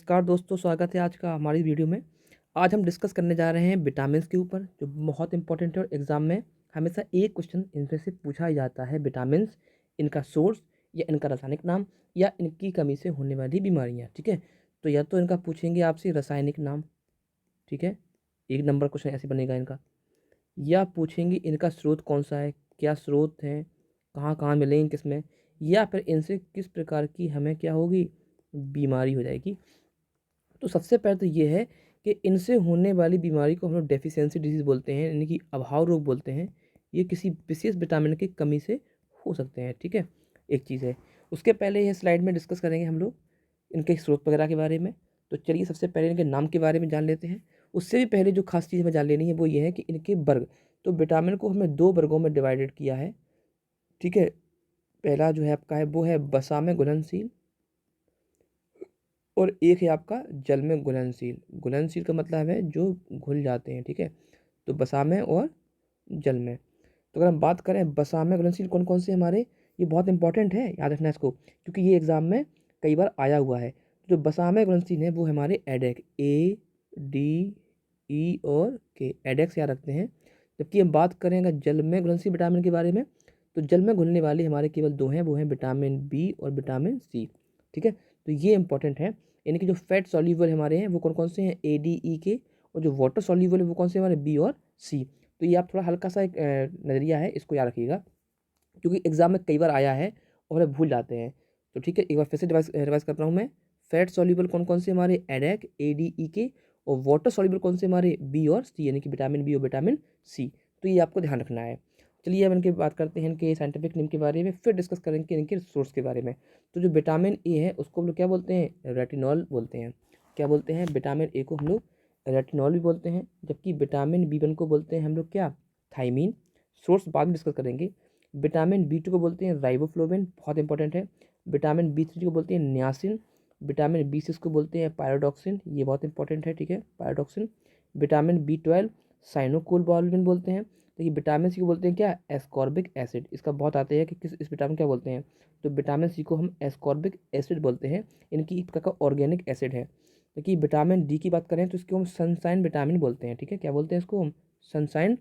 नमस्कार दोस्तों, स्वागत है आज का हमारी वीडियो में। आज हम डिस्कस करने जा रहे हैं विटामिन्स के ऊपर, जो बहुत इंपॉर्टेंट है और एग्जाम में हमेशा एक क्वेश्चन इनमें से पूछा ही जाता है। विटामिन्स, इनका सोर्स या इनका रासायनिक नाम या इनकी कमी से होने वाली बीमारियां। ठीक है, तो या तो इनका पूछेंगे आपसे रासायनिक नाम, ठीक है, 1 नंबर क्वेश्चन ऐसे बनेगा इनका, या पूछेंगे इनका स्रोत कौन सा है, क्या स्रोत है, कहाँ कहाँ मिलेंगे, किसमें, या फिर इनसे किस प्रकार की हमें क्या होगी, बीमारी हो जाएगी। तो सबसे पहले तो ये है कि इनसे होने वाली बीमारी को हम लोग डेफिशिएंसी डिजीज़ बोलते हैं, यानी कि अभाव रोग बोलते हैं। ये किसी विशेष विटामिन की कमी से हो सकते हैं। ठीक है, एक चीज़ है। उसके पहले यह स्लाइड में डिस्कस करेंगे हम लोग इनके स्रोत वगैरह के बारे में। तो चलिए सबसे पहले इनके नाम के बारे में जान लेते हैं। उससे भी पहले जो खास चीज़ हमें जान लेनी है वो ये है कि इनके वर्ग। तो विटामिन को हमें 2 वर्गों में डिवाइडेड किया है। ठीक है, पहला जो है आपका है वो है वसा में घुलनशील, और एक है आपका जल में घुलनशील। घुलनशील का मतलब है जो घुल जाते हैं। ठीक है, तो वसा में और जल में। तो अगर हम बात करें वसा में घुलनशील कौन कौन से हमारे, ये बहुत इंपॉर्टेंट है, याद रखना इसको, क्योंकि ये एग्जाम में कई बार आया हुआ है। जो वसा में घुलनशील है वो हमारे एडेक, ADE और के, एडेक्स याद रखते हैं। जबकि हम बात करें अगर जल में घुलनशील विटामिन के बारे में, तो जल में घुलने वाले हमारे केवल 2 हैं, वो हैं विटामिन बी और विटामिन सी। ठीक है, तो ये इंपॉर्टेंट है। यानी कि जो फैट सॉल्यूबल हमारे हैं वो कौन कौन से हैं, ADE के, और जो वाटर सॉल्यूबल है वो कौन से हमारे बी और सी। तो ये आप थोड़ा हल्का सा एक नज़रिया है, इसको याद रखिएगा, क्योंकि एग्जाम में कई बार आया है और हम भूल जाते हैं। तो ठीक है, एक बार फिर से रिवाइज कर रहा हूँ मैं। फैट सॉल्यूबल कौन कौन से हमारे, एडेक, ADE के, और वाटर सॉल्यूबल कौन से हमारे, बी और सी, यानी कि विटामिन बी और विटामिन सी। तो ये आपको ध्यान रखना है। चलिए अब इनके बात करते हैं इनके साइंटिफिक नेम के बारे में, फिर डिस्कस करेंगे इनके सोर्स के बारे में। तो जो विटामिन ए है उसको हम लोग क्या बोलते हैं, रेटिनॉल बोलते हैं। क्या बोलते हैं, विटामिन ए को हम लोग रेटिनॉल भी बोलते हैं। जबकि विटामिन B1 को बोलते हैं हम लोग क्या, थाइमीन। सोर्स बाद में डिस्कस करेंगे। विटामिन B2 को बोलते हैं राइबोफ्लोविन, बहुत इंपॉर्टेंट है। विटामिन B3 को बोलते हैं नियासिन। विटामिन B6 को बोलते हैं पायरोडॉक्सिन, ये बहुत इंपॉर्टेंट है। ठीक है, पायरोडॉक्सिन। विटामिन B12 साइनोकोलबाल्मिन बोलते हैं। तो ये विटामिन सी को बोलते हैं क्या, एस्कॉर्बिक एसिड। इसका बहुत आते हैं कि किस इस विटामिन क्या बोलते हैं, तो विटामिन सी को हम एस्कॉर्बिक एसिड बोलते हैं। इनकी एक प्रकार का ऑर्गेनिक एसिड है। देखिए विटामिन डी की बात करें तो इसको हम सनसाइन विटामिन बोलते हैं। ठीक है, क्या बोलते हैं इसको हम, सनसाइन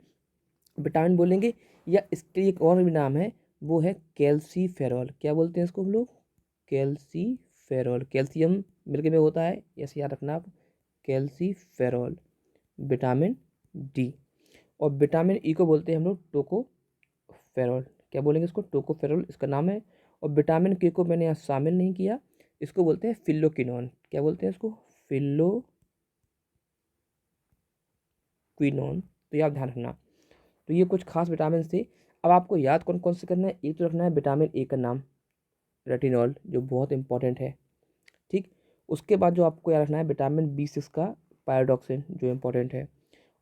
विटामिन बोलेंगे। या इसके एक और भी नाम है, वो है कैल्सीफेरॉल। क्या बोलते हैं इसको हम लोग, कैल्सीफेरॉल। कैल्शियम मिलके में होता है, ऐसे याद रखना आप, कैल्सीफेरॉल, विटामिन डी। और विटामिन ई को बोलते हैं हम लोग टोकोफेरॉल। क्या बोलेंगे इसको, टोकोफेरॉल इसका नाम है। और विटामिन के को मैंने यहाँ शामिल नहीं किया, इसको बोलते हैं फिल्लोक्विनोन। क्या बोलते हैं इसको, फिल्लोक्विनोन। तो ये आप ध्यान रखना। तो ये कुछ खास विटामिन थे। अब आपको याद कौन कौन से करना है, एक तो रखना है विटामिन ए का नाम, रेटिनॉल, जो बहुत इंपॉर्टेंट है। ठीक, उसके बाद जो आपको याद रखना है विटामिन B6 का पायरोडॉक्सिन, जो इंपॉर्टेंट है।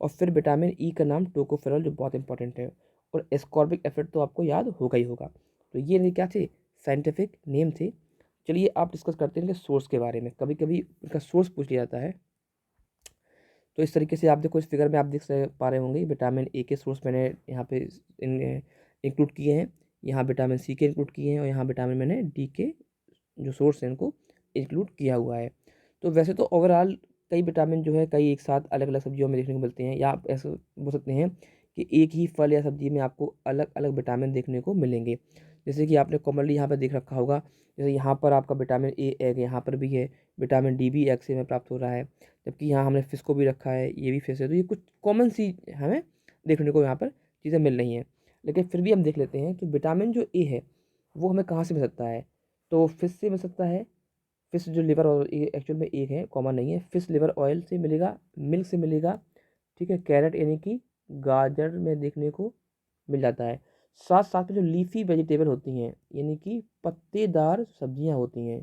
और फिर विटामिन ई का नाम टोकोफेरॉल, जो बहुत इंपॉर्टेंट है। और एस्कॉर्बिक एसिड तो आपको याद होगा ही होगा। तो ये नहीं क्या थे, साइंटिफिक नेम थे। चलिए आप डिस्कस करते हैं इनके सोर्स के बारे में। कभी कभी इनका सोर्स पूछ लिया जाता है। तो इस तरीके से आप देखो, इस फिगर में आप देख पा रहे होंगे विटामिन ए के सोर्स मैंने यहाँ पे इंक्लूड किए हैं, यहाँ विटामिन सी के इंक्लूड किए हैं, और यहाँ विटामिन मैंने डी के जो सोर्स हैं इनको इंक्लूड किया हुआ है। तो वैसे तो ओवरऑल कई विटामिन जो है कई एक साथ अलग अलग सब्जियों में देखने को मिलते हैं, या आप ऐसे बोल सकते हैं कि एक ही फल या सब्जी में आपको अलग अलग विटामिन देखने को मिलेंगे। जैसे कि आपने कॉमनली यहाँ पर देख रखा होगा, जैसे यहाँ पर आपका विटामिन ए एग, यहाँ पर भी है, विटामिन डी भी एग से हमें प्राप्त हो रहा है। जबकि यहाँ हमने फिश को भी रखा है, ये भी फिश है। तो ये कुछ कॉमन सी हमें देखने को यहाँ पर चीज़ें मिल रही हैं। लेकिन फिर भी हम देख लेते हैं कि विटामिन जो ए है वो हमें कहाँ से मिल सकता है, तो फिश से मिल सकता है। फिश जो लिवर ऑयल एक्चुअल में एक है, कॉमन नहीं है। फिश लिवर ऑयल से मिलेगा, मिल्क से मिलेगा। ठीक है, कैरेट यानी कि गाजर में देखने को मिल जाता है। साथ साथ में जो लीफी वेजिटेबल होती हैं, यानी कि पत्तेदार सब्जियां होती हैं,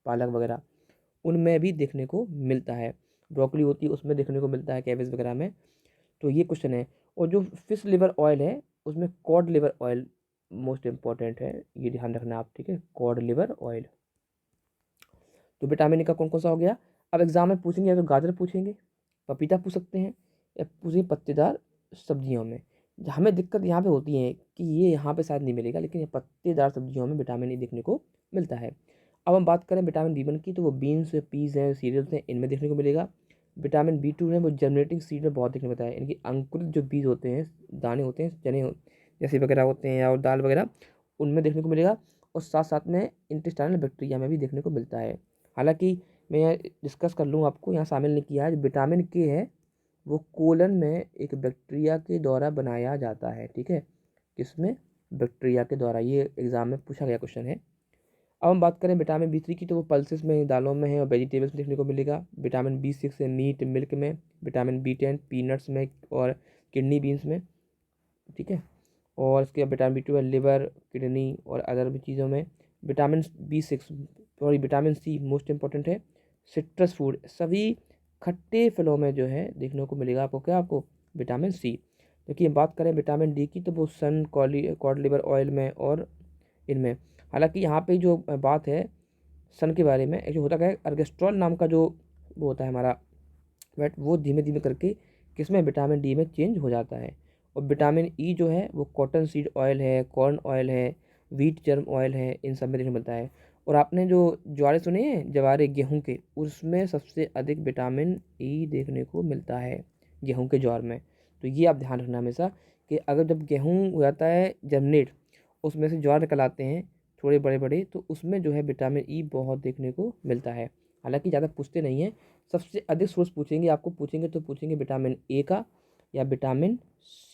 पालक वगैरह, उनमें भी देखने को मिलता है। ब्रोकली होती है उसमें देखने को मिलता है, कैबेज वगैरह में। तो ये क्वेश्चन है। और जो फिश लिवर ऑयल है उसमें cod liver oil most important है, ये ध्यान रखना आप। ठीक है, कॉड लिवर ऑयल। तो विटामिन का कौन कौन सा हो गया। अब एग्जाम में पूछेंगे, या तो गाजर पूछेंगे, पपीता पूछ सकते हैं, या पूछेंगे पत्तेदार सब्जियों में। हमें दिक्कत यहाँ पे होती है कि ये यहाँ पे शायद नहीं मिलेगा, लेकिन ये पत्तेदार सब्जियों में विटामिन ई देखने को मिलता है। अब हम बात करें विटामिन B1 की, तो वो बीन्स, पीस हैं, सीरियल्स हैं, इनमें देखने को मिलेगा। विटामिन B2 है वो जर्मिनेटिंग सीड में बहुत देखने को मिलता है, इनकी अंकुरित जो बीज होते हैं, दाने होते हैं, जैसे वगैरह होते हैं और दाल वगैरह, उनमें देखने को मिलेगा। और साथ साथ में इंटेस्टाइनल बैक्टीरिया में भी देखने को मिलता है। हालांकि मैं यहाँ डिस्कस कर लूँ, आपको यहाँ शामिल नहीं किया है, जो विटामिन के है वो कोलन में एक बैक्टीरिया के द्वारा बनाया जाता है। ठीक है, किसमें? बैक्टीरिया के द्वारा। ये एग्जाम में पूछा गया क्वेश्चन है। अब हम बात करें विटामिन B3 की, तो वो पल्सेस में, दालों में है और वेजिटेबल्स में देखने को मिलेगा। विटामिन B6 है मीट, मिल्क में। विटामिन B10 पीनट्स में और किडनी बीन्स में। ठीक है, और इसके बाद विटामिन B2 है लिवर, किडनी और अदर भी चीज़ों में। Vitamin B6 sorry vitamin C most important है सिट्रस फूड, सभी खट्टे फलों में जो है देखने को मिलेगा आपको। क्या? आपको विटामिन C। देखिए बात करें विटामिन D की, तो वो सन, कॉड लिवर ऑयल में और इनमें। हालांकि यहाँ पे जो बात है सन के बारे में, जो होता क्या है, अर्गेस्ट्रॉल नाम का जो वो होता है हमारा बट वो धीमे धीमे करके किसमें? विटामिन D में चेंज हो जाता है। और विटामिन E जो है वो कॉटन सीड ऑयल है, कॉर्न ऑयल है, व्हीट जर्म ऑयल है, इन सब में देखने को मिलता है। और आपने जो ज्वारे सुने हैं, जवारे गेहूं के, उसमें सबसे अधिक विटामिन E देखने को मिलता है, गेहूं के ज्वार में। तो ये आप ध्यान रखना हमेशा कि अगर जब गेहूं हो जाता है जर्मिनेट, उसमें से ज्वार निकल आते हैं थोड़े बड़े बड़े, तो उसमें जो है विटामिन E बहुत देखने को मिलता है। हालांकि ज़्यादा पूछते नहीं हैं, सबसे अधिक सोर्स पूछेंगे, आपको पूछेंगे तो पूछेंगे विटामिन A का, या विटामिन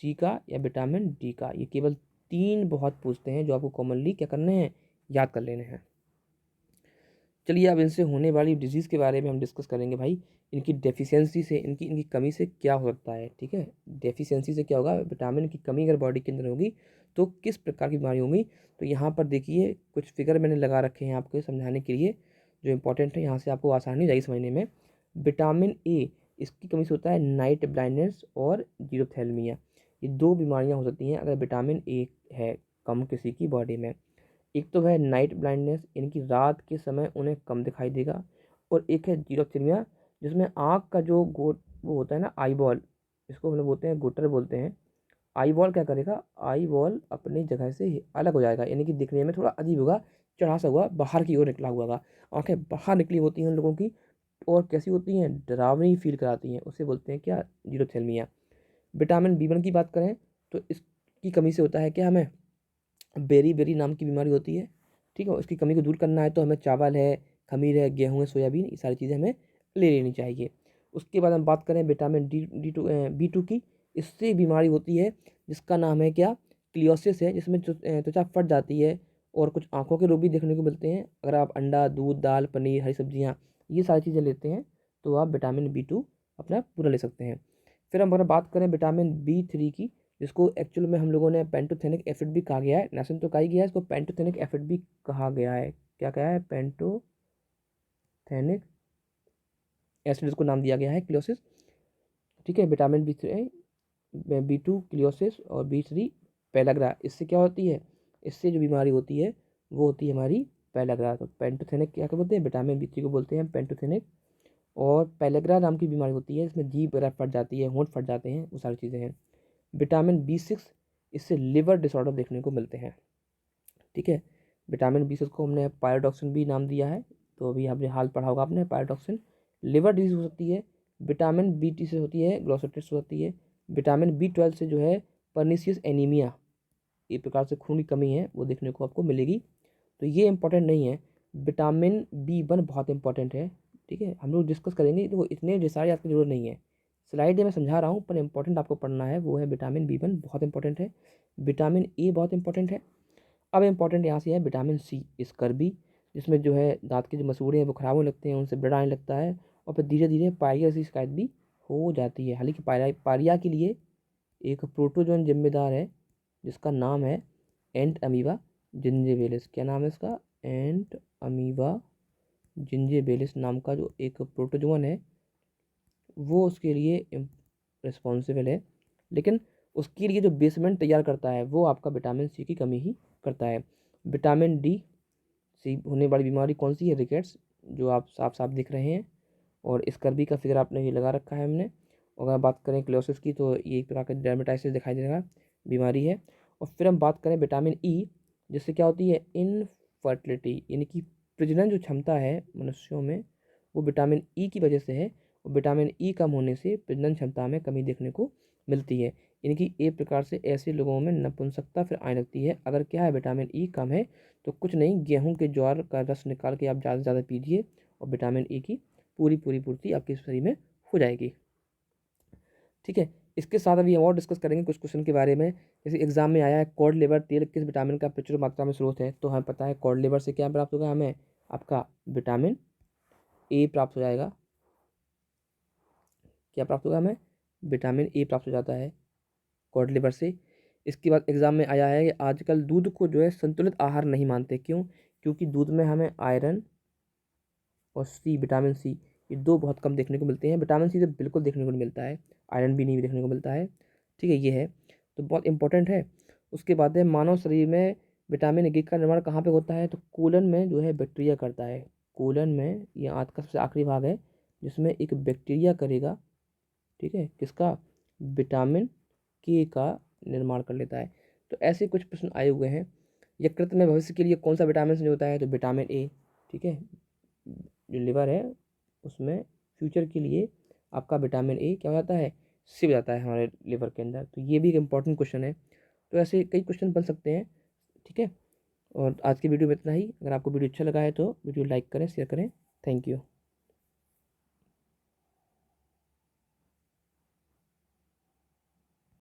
C का, या विटामिन D का। ये केवल 3 बहुत पूछते हैं जो आपको कॉमनली क्या करने हैं? याद कर लेने हैं। चलिए अब इनसे होने वाली डिजीज़ के बारे में हम डिस्कस करेंगे भाई। इनकी डेफिशिएंसी से, इनकी इनकी कमी से क्या हो सकता है। ठीक है, डेफिशिएंसी से क्या होगा? विटामिन की कमी अगर बॉडी के अंदर होगी तो किस प्रकार की बीमारी होगी। तो यहाँ पर देखिए कुछ फिगर मैंने लगा रखे हैं आपको समझाने के लिए, जो इंपॉर्टेंट है, यहाँ से आपको आसानी हो जाएगी समझने में। विटामिन A, इसकी कमी से होता है नाइट ब्लाइंडनेस और जीरोथैल्मिया। ये 2 बीमारियाँ हो सकती हैं अगर विटामिन A है कम किसी की बॉडी में। एक तो है नाइट ब्लाइंडनेस, इनकी रात के समय उन्हें कम दिखाई देगा। और एक है जीरोथेल्मिया, जिसमें आँख का जो वो होता है ना, आई बॉल, इसको हम लोग बोलते हैं गोटर बोलते हैं। आई बॉल क्या करेगा? आई बॉल अपनी जगह से अलग हो जाएगा, यानी कि दिखने में थोड़ा अजीब होगा, चढ़ा सा हुआ, बाहर की ओर निकला हुआ होगा। आँखें बाहर निकली होती हैं उन लोगों की, और कैसी होती हैं? डरावनी फील कराती हैं, उसे बोलते हैं क्या? जीरोथेल्मिया। विटामिन B1 की बात करें तो इसकी कमी से होता है क्या? हमें बेरी बेरी नाम की बीमारी होती है। ठीक है, इसकी कमी को दूर करना है तो हमें चावल है, खमीर है, गेहूँ है, सोयाबीन, ये सारी चीज़ें हमें ले लेनी चाहिए। उसके बाद हम बात करें विटामिन B2 की, इससे बीमारी होती है जिसका नाम है क्या? क्लियोसिस है, जिसमें त्वचा फट जाती है और कुछ आँखों के रोग भी देखने को मिलते हैं। अगर आप अंडा, दूध, दाल, पनीर, हरी सब्जियाँ, ये सारी चीज़ें लेते हैं तो आप विटामिन B2 अपना पूरा ले सकते हैं। फिर हम अगर बात करें विटामिन B3 की, जिसको एक्चुअल में हम लोगों ने पेंटोथेनिक एसिड भी कहा गया है, नासिन तो कहा ही गया है, इसको पेंटोथेनिक एसिड भी कहा गया है। क्या कहा है? पेंटोथेनिक एसिड इसको नाम दिया गया है, क्लियोसिस। ठीक है, विटामिन B2 क्लियोसिस और B3 पेलाग्रा। इससे क्या होती है? इससे जो बीमारी होती है वो होती है हमारी पेलाग्रा। तो पेंटोथेनिक क्या बोलते हैं? विटामिन B3 को बोलते हैं पेंटोथेनिक। और पेलाग्रा नाम की बीमारी होती है, इसमें जीभ वगैरह फट जाती है, होंठ फट जाते हैं, वो सारी चीज़ें हैं। विटामिन B6, इससे लिवर डिसऑर्डर देखने को मिलते हैं। ठीक है, विटामिन B6 को हमने पायरोडॉक्सिन भी नाम दिया है, तो अभी आपने हाल पढ़ा होगा आपने पायरोडॉक्सिन। लिवर डिजीज हो सकती है। विटामिन B2 से होती है ग्लोसोटिस होती है। विटामिन B12 से जो है पर्नीशियस एनीमिया, एक प्रकार से खून की कमी है, वो देखने को आपको मिलेगी। तो ये इंपॉर्टेंट नहीं है। विटामिन B1 बहुत इंपॉर्टेंट है। ठीक है, हम लोग डिस्कस करेंगे, तो इतने डिसाइड आपकी जरूरत नहीं है, स्लाइड में समझा रहा हूँ, पर इंपॉर्टेंट आपको पढ़ना है वो है विटामिन B1 बहुत इंपॉर्टेंट है। विटामिन A बहुत इंपॉर्टेंट है। अब इंपॉर्टेंट यहाँ से है विटामिन C, स्कर्बी, जिसमें जो है दांत के जो मसूड़े हैं वो खराब होने लगते हैं, उनसे ब्लड आने लगता है, और फिर धीरे धीरे पायरिया जैसी शिकायत भी हो जाती है। हालांकि पायरिया के लिए एक प्रोटोजोन जिम्मेदार है, जिसका नाम है एंट अमीबा जिंजेबेलिस। क्या नाम है इसका? एंट अमीबा जिंजेबेलिस नाम का जो एक प्रोटोजोन है, वो उसके लिए रिस्पॉन्सिबल है। लेकिन उसके लिए जो बेसमेंट तैयार करता है वो आपका विटामिन C की कमी ही करता है। विटामिन D से होने वाली बीमारी कौन सी है? रिकेट्स, जो आप साफ साफ दिख रहे हैं। और स्कर्बी का फिगर आपने ये लगा रखा है हमने। और अगर बात करें क्लोसिस की, तो ये एक प्रकार का डर्मेटाइसिस दिखाई दे रहा बीमारी है। और फिर हम बात करें विटामिन E, जिससे क्या होती है? इनफर्टिलिटी, यानी कि प्रजनन जो क्षमता है मनुष्यों में वो विटामिन ई की वजह से है, और विटामिन ई कम होने से प्रजनन क्षमता में कमी देखने को मिलती है। यानी कि एक प्रकार से ऐसे लोगों में नपुंसकता फिर आने लगती है। अगर क्या है विटामिन ई कम है तो कुछ नहीं, गेहूं के ज्वार का रस निकाल के आप ज़्यादा से ज़्यादा पीजिए और विटामिन ई की पूरी पूरी पूर्ति आपके शरीर में हो जाएगी। ठीक है, इसके साथ अभी हम और डिस्कस करेंगे कुछ क्वेश्चन के बारे में। जैसे एग्जाम में आया है कॉड लिवर तेल किस विटामिन का प्रचुर मात्रा में स्रोत है, तो हमें पता है कॉड लिवर से क्या प्राप्त होगा, हमें आपका विटामिन ए प्राप्त हो जाएगा। क्या प्राप्त होगा, हमें विटामिन ए प्राप्त हो जाता है कॉड लिवर से। इसके बाद एग्जाम में आया है कि आजकल दूध को जो है संतुलित आहार नहीं मानते, क्यों? क्योंकि दूध में हमें आयरन और सी, विटामिन सी, ये दो बहुत कम देखने को मिलते हैं। विटामिन सी तो बिल्कुल देखने को नहीं मिलता है, आयरन भी नहीं देखने को मिलता है। ठीक है, ये है तो बहुत इंपॉर्टेंट है। उसके बाद है मानव शरीर में विटामिन ए का निर्माण कहाँ पे होता है, तो कोलन में जो है बैक्टीरिया करता है। कोलन में ये आंत का सबसे आखिरी भाग है जिसमें एक बैक्टीरिया करेगा, ठीक है, किसका, विटामिन के का निर्माण कर लेता है। तो ऐसे कुछ प्रश्न आए हुए हैं। यकृत में भविष्य के लिए कौन सा विटामिन जो होता है, तो विटामिन ए। ठीक है, जो लिवर है उसमें फ्यूचर के लिए आपका विटामिन ए क्या हो जाता है, सिव जाता है हमारे लिवर के अंदर। तो ये भी एक इंपॉर्टेंट क्वेश्चन है। तो ऐसे कई क्वेश्चन बन सकते हैं। ठीक है, और आज की वीडियो में इतना ही। अगर आपको वीडियो अच्छा लगा है तो वीडियो लाइक करें, शेयर करें। Thank you.